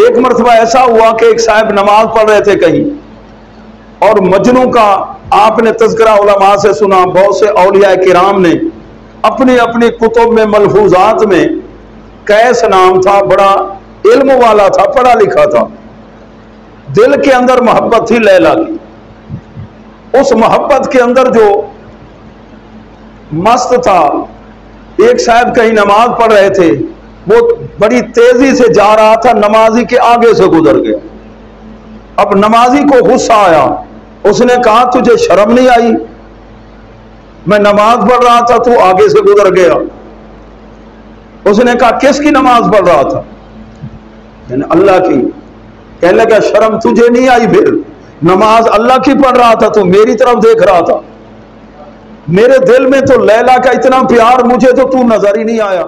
एक मरतबा ऐसा हुआ कि एक साहब नमाज पढ़ रहे थे कहीं, और मजनू का आपने तज़किरा उलमा से सुना, बहुत से औलिया किराम ने अपनी अपनी कुतुब में मलफूजात में, कैस नाम था, बड़ा इल्म वाला था, पढ़ा लिखा था, दिल के अंदर मोहब्बत थी लैला की। उस मोहब्बत के अंदर जो मस्त था, एक साहब कहीं नमाज पढ़ रहे थे, वो बड़ी तेजी से जा रहा था, नमाजी के आगे से गुजर गया। अब नमाजी को गुस्सा आया, उसने कहा तुझे शर्म नहीं आई, मैं नमाज पढ़ रहा था, तू आगे से गुजर गया। उसने कहा किसकी नमाज पढ़ रहा था? मैंने अल्लाह की। कहने लगा शर्म तुझे नहीं आई? फिर नमाज अल्लाह की पढ़ रहा था, तू मेरी तरफ देख रहा था। मेरे दिल में तो लैला का इतना प्यार, मुझे तो तू नजर ही नहीं आया।